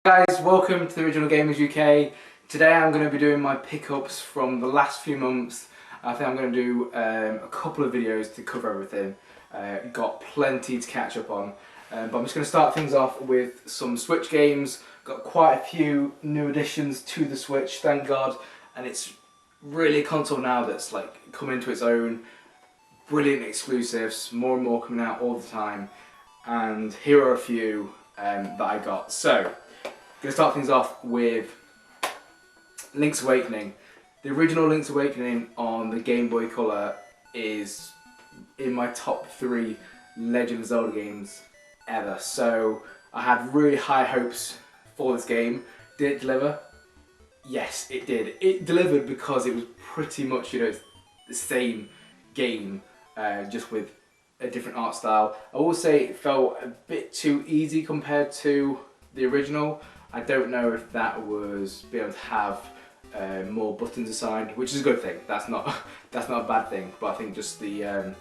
Guys, welcome to the Original Gamers UK. Today I'm going to be doing my pickups from the last few months. I think I'm going to do a couple of videos to cover everything. Got plenty to catch up on, but I'm just going to start things off with some Switch games. Got quite a few new additions to the Switch, thank God, and it's really a console now that's like come into its own. Brilliant exclusives, more and more coming out all the time, and here are a few that I got. So, going to start things off with Link's Awakening. The original Link's Awakening on the Game Boy Color is in my top 3 Legend of Zelda games ever. So I had really high hopes for this game. Did it deliver? Yes, it did. It delivered because it was pretty much, the same game, just with a different art style. I will say it felt a bit too easy compared to the original. I don't know if that was being able to have more buttons assigned, which is a good thing. That's not a bad thing. But I think just the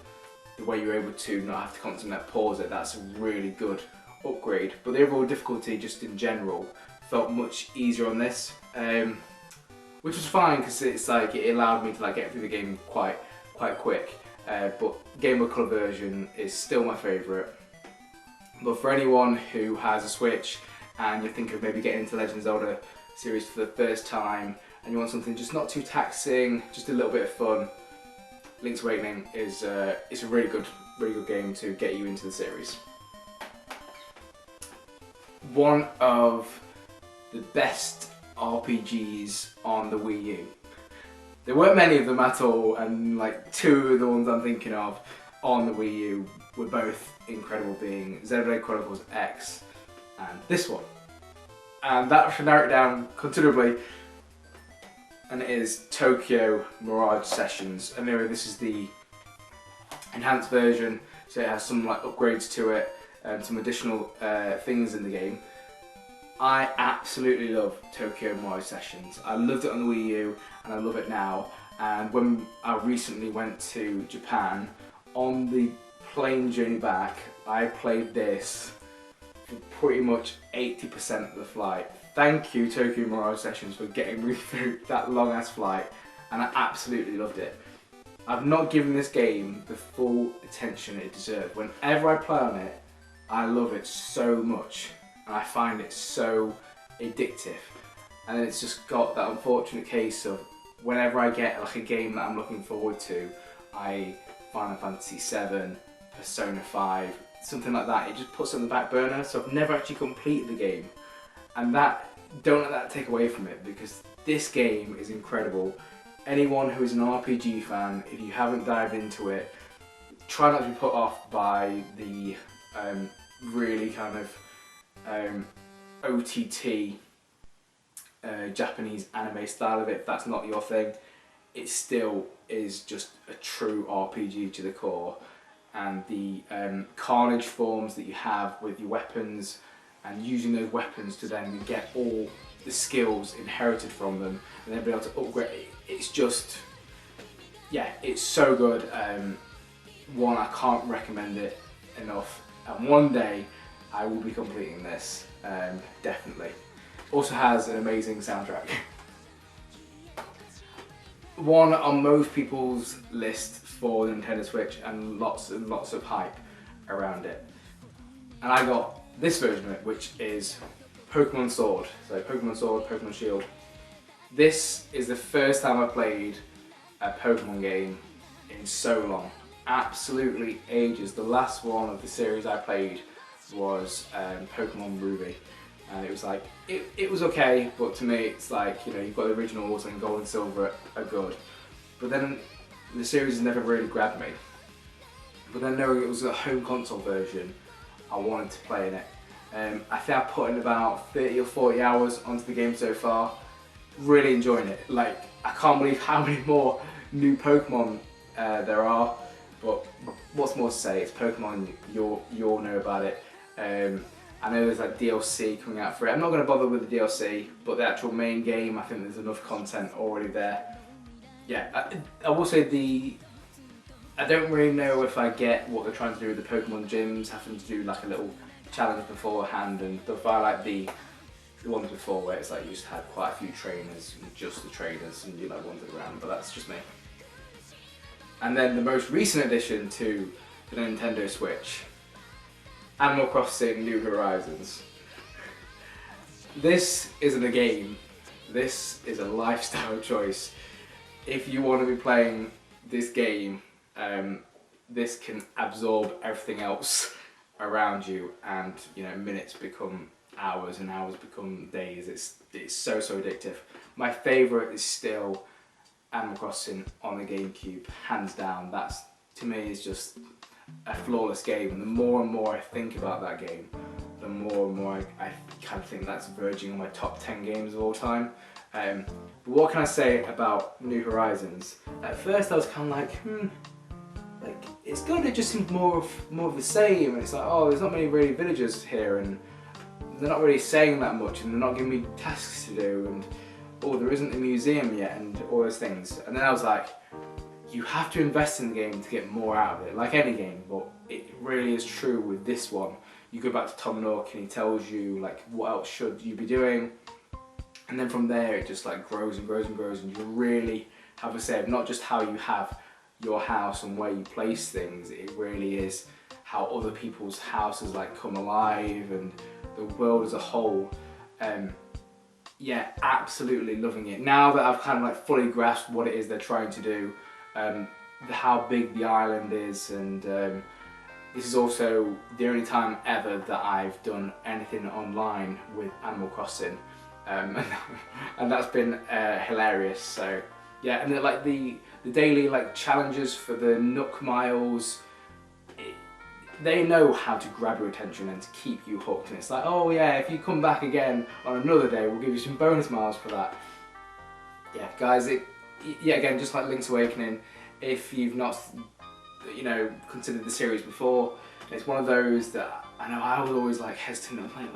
way you're able to not have to constantly pause it, that's a really good upgrade. But the overall difficulty, just in general, felt much easier on this, which was fine because it's like it allowed me to get through the game quite quick. But Game Boy Color version is still my favourite. But for anyone who has a Switch and you're thinking of maybe getting into Legend of Zelda series for the first time and you want something just not too taxing, just a little bit of fun, Link's Awakening is it's a really good game to get you into the series. One of the best RPGs on the Wii U. There weren't many of them at all, and 2 of the ones I'm thinking of on the Wii U were both incredible, being Xenoblade Chronicles X and this one. And that should narrow it down considerably, and it is Tokyo Mirage Sessions. Anyway, this is the enhanced version, so it has some upgrades to it and some additional things in the game. I absolutely love Tokyo Mirage Sessions. I loved it on the Wii U and I love it now. And when I recently went to Japan, on the plane journey back, I played this for pretty much 80% of the flight. Thank you, Tokyo Mirage Sessions, for getting me through that long ass flight, and I absolutely loved it. I've not given this game the full attention it deserved. Whenever I play on it, I love it so much. And I find it so addictive, and it's just got that unfortunate case of whenever I get a game that I'm looking forward to, Final Fantasy VII, Persona 5, something like that, it just puts it on the back burner, so I've never actually completed the game. And don't let that take away from it, because this game is incredible. Anyone who is an RPG fan, if you haven't dived into it, try not to be put off by the really kind of OTT Japanese anime style of it. If that's not your thing, it still is just a true RPG to the core, and the carnage forms that you have with your weapons and using those weapons to then get all the skills inherited from them and then be able to upgrade, it's just, yeah, it's so good. One, I can't recommend it enough, and one day I will be completing this, definitely. Also has an amazing soundtrack. One on most people's list for the Nintendo Switch, and lots and lots of hype around it. And I got this version of it, which is Pokemon Sword. So Pokemon Sword, Pokemon Shield. This is the first time I played a Pokemon game in so long. Absolutely ages. The last one of the series I played was Pokemon Ruby, and it was it was okay, but to me it's you've got the originals and Gold and Silver are good, but then the series has never really grabbed me. But then knowing it was a home console version, I wanted to play in it. I think I put in about 30 or 40 hours onto the game so far. Really enjoying it. I can't believe how many more new Pokemon there are, but what's more to say, it's Pokemon, you all know about it. I know there's DLC coming out for it. I'm not going to bother with the DLC, but the actual main game, I think there's enough content already there. Yeah, I will say I don't really know if I get what they're trying to do with the Pokemon gyms, having to do a little challenge beforehand and stuff. I like the the ones before where it's like you just had quite a few trainers and just the trainers and you like wandered around, but that's just me. And then the most recent addition to the Nintendo Switch, Animal Crossing New Horizons. This isn't a game, this is a lifestyle choice. If you want to be playing this game, this can absorb everything else around you, and minutes become hours and hours become days. It's so addictive. My favourite is still Animal Crossing on the GameCube, hands down. That's, to me, is just a flawless game, and the more and more I think about that game, the more and more I kind of think that's verging on my top 10 games of all time. But what can I say about New Horizons? At first I was kind of like it's good, it just seems more of the same, and it's like, oh, there's not many really villagers here, and they're not really saying that much, and they're not giving me tasks to do, and oh, there isn't a museum yet, and all those things. And then I was like, you have to invest in the game to get more out of it, like any game, but it really is true with this one. You go back to Tom Nook and he tells you like what else should you be doing, and then from there it just like grows and grows and grows, and you really have a say of not just how you have your house and where you place things, it really is how other people's houses like come alive and the world as a whole. Yeah, absolutely loving it. Now that I've kind of like fully grasped what it is they're trying to do, how big the island is, and this is also the only time ever that I've done anything online with Animal Crossing, and that's been hilarious. So yeah, and then, like the daily like challenges for the Nook Miles, they know how to grab your attention and to keep you hooked, and it's like, oh yeah, if you come back again on another day, we'll give you some bonus miles for that. Yeah, guys, yeah, again, just like Link's Awakening, if you've not, considered the series before, it's one of those that I know I was always like hesitant and like,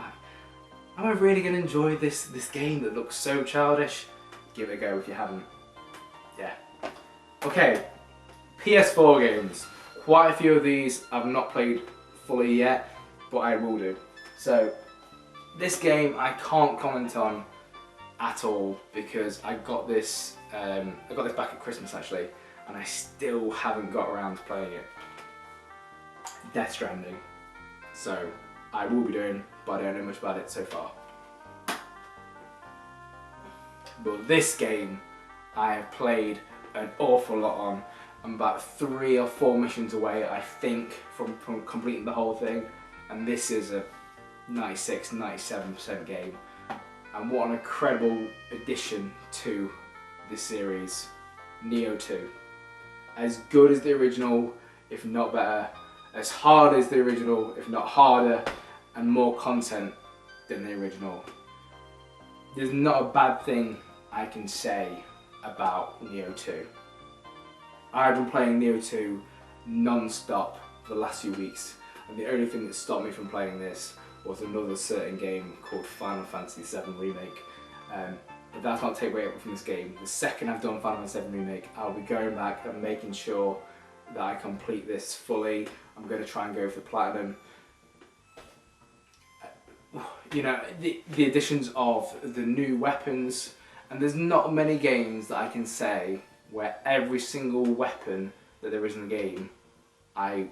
am I really going to enjoy this game that looks so childish? Give it a go if you haven't. Yeah. Okay, PS4 games. Quite a few of these I've not played fully yet, but I will do. So this game I can't comment on at all because I got this back at Christmas actually, and I still haven't got around to playing it. Death Stranding. So I will be doing, but I don't know much about it so far. But this game I have played an awful lot on. I'm about 3 or 4 missions away, I think, from completing the whole thing, and this is a 96-97% game. And what an incredible addition to this series, Neo 2. As good as the original, if not better, as hard as the original, if not harder, and more content than the original. There's not a bad thing I can say about Neo 2. I've been playing Neo 2 non-stop for the last few weeks, and the only thing that stopped me from playing this was another certain game called Final Fantasy VII Remake. But that's not take away from this game. The second I've done Final Fantasy VII Remake, I'll be going back and making sure that I complete this fully. I'm going to try and go for Platinum. The additions of the new weapons, and there's not many games that I can say where every single weapon that there is in the game I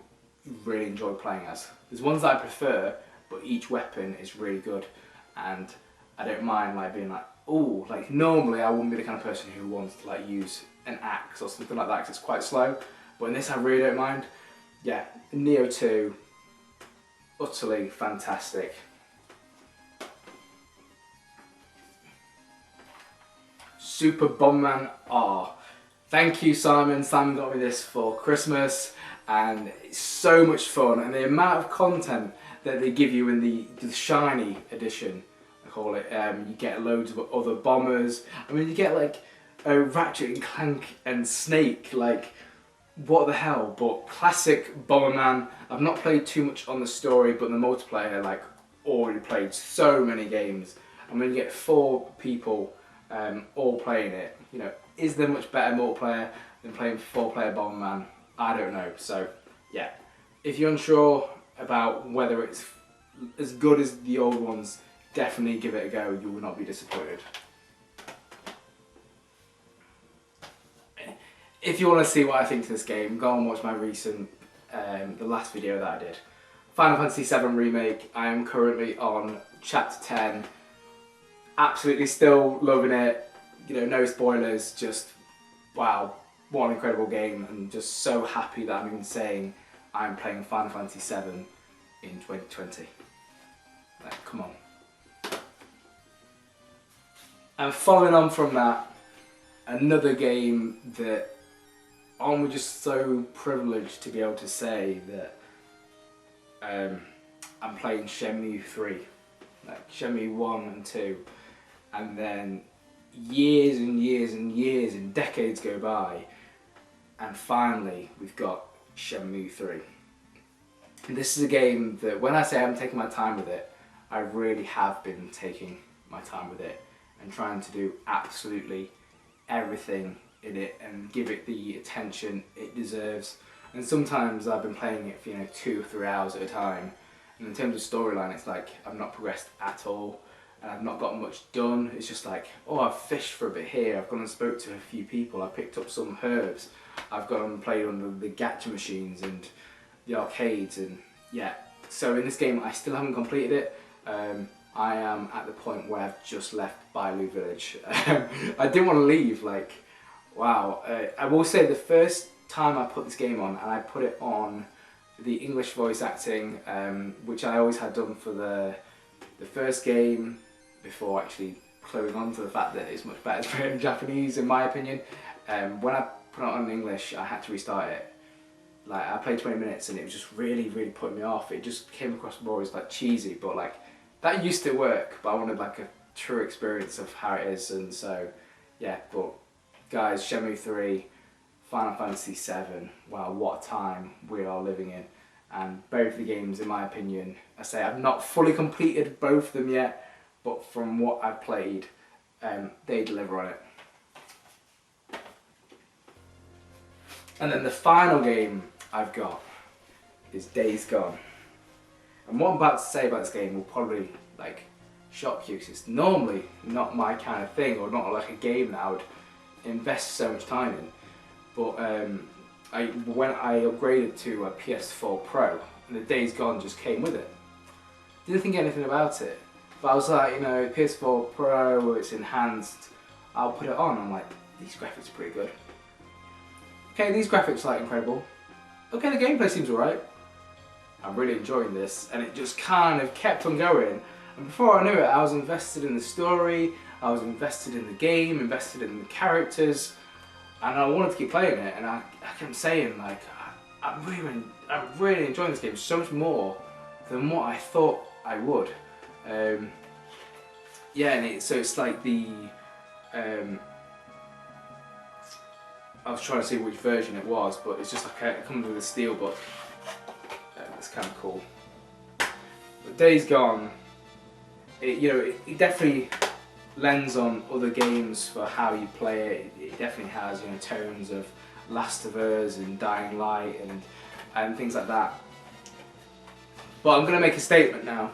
really enjoy playing as. There's ones that I prefer, but each weapon is really good, and I don't mind like being like, oh, like normally I wouldn't be the kind of person who wants to like use an axe or something like that because it's quite slow, but in this I really don't mind. Yeah, Neo 2, utterly fantastic. Super Bomberman R. Thank you, Simon. Simon got me this for Christmas, and it's so much fun, and the amount of content that they give you in the shiny edition, I call it, you get loads of other bombers. I mean, you get like Ratchet and Clank and Snake, like what the hell, but classic Bomberman. I've not played too much on the story, but the multiplayer, like, already played so many games. And when you get 4 people all playing it, is there much better multiplayer than playing 4-player Bomberman? I don't know. So yeah, if you're unsure about whether it's as good as the old ones, definitely give it a go, you will not be disappointed. If you want to see what I think to this game, go and watch my recent, the last video that I did. Final Fantasy VII Remake, I am currently on chapter 10. Absolutely still loving it, you know, no spoilers, just wow, what an incredible game, and just so happy that I'm even saying I'm playing Final Fantasy VII in 2020. Like, come on. And following on from that, another game that we're just so privileged to be able to say that I'm playing Shenmue 3, like Shenmue 1 and 2, and then years and years and years and decades go by, and finally we've got Shenmue 3. And this is a game that, when I say I'm taking my time with it, I really have been taking my time with it and trying to do absolutely everything in it and give it the attention it deserves. And sometimes I've been playing it for, you know, 2 or 3 hours at a time, and in terms of storyline it's like I've not progressed at all and I've not got much done. It's just like, oh, I've fished for a bit here, I've gone and spoke to a few people, I've picked up some herbs, I've gone and played on the gacha machines and the arcades, and yeah. So in this game I still haven't completed it. I am at the point where I've just left Bailu Village. I didn't want to leave, like, wow. I will say the first time I put this game on, and I put it on the English voice acting, which I always had done for the first game, before actually closing on to the fact that it's much better to play it in Japanese, in my opinion. When I put it on in English, I had to restart it. Like, I played 20 minutes and it was just really, really putting me off. It just came across more as like cheesy, but like, that used to work, but I wanted like a true experience of how it is, and so yeah. But guys, Shenmue 3, Final Fantasy VII, wow, what a time we are living in. And both the games, in my opinion, I say I've not fully completed both of them yet, but from what I've played, they deliver on it. And then the final game I've got is Days Gone. And what I'm about to say about this game will probably like shock you, because it's normally not my kind of thing, or not like a game that I would invest so much time in. But when I upgraded to a PS4 Pro, and the Days Gone just came with it. Didn't think anything about it, but I was like, you know, PS4 Pro, it's enhanced, I'll put it on. I'm like, these graphics are pretty good. Okay, these graphics are like incredible. Okay, the gameplay seems alright. I'm really enjoying this, and it just kind of kept on going. And before I knew it, I was invested in the story, I was invested in the game, invested in the characters, and I wanted to keep playing it. And I kept saying, like, I'm really enjoying this game so much more than what I thought I would. Yeah, and so it's like the I was trying to see which version it was, but it's just like it comes with a steelbook. It's kind of cool. But Days Gone, it definitely lends on other games for how you play it. It definitely has, you know, tones of Last of Us and Dying Light and things like that. But I'm going to make a statement now,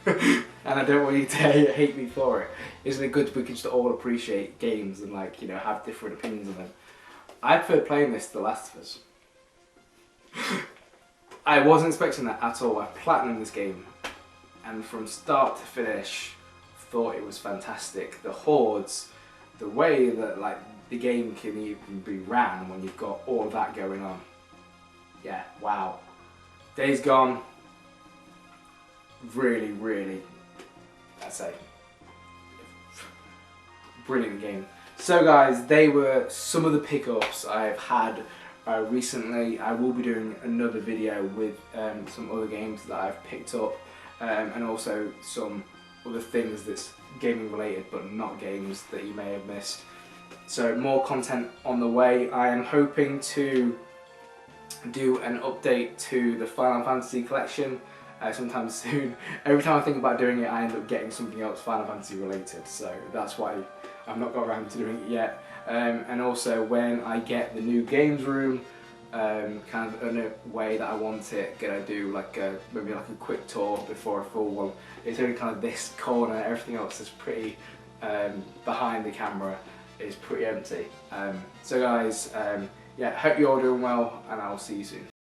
and I don't want you to hate me for it. Isn't it good we can just all appreciate games and, like, you know, have different opinions on them? I prefer playing this to The Last of Us. I wasn't expecting that at all. I platinumed this game, and from start to finish, thought it was fantastic. The hordes, the way that like the game can even be ran when you've got all of that going on. Yeah, wow. Days Gone, really, really, I'd say, brilliant game. So guys, they were some of the pickups I've had recently. I will be doing another video with some other games that I've picked up, and also some other things that's gaming related but not games that you may have missed. So more content on the way. I am hoping to do an update to the Final Fantasy collection sometime soon. Every time I think about doing it, I end up getting something else Final Fantasy related, so that's why I've not got around to doing it yet. And also when I get the new games room, kind of in a way that I want it, gonna do like maybe like a quick tour before a full one. It's only kind of this corner, everything else is pretty behind the camera is pretty empty. So guys, yeah, hope you're all doing well, and I'll see you soon.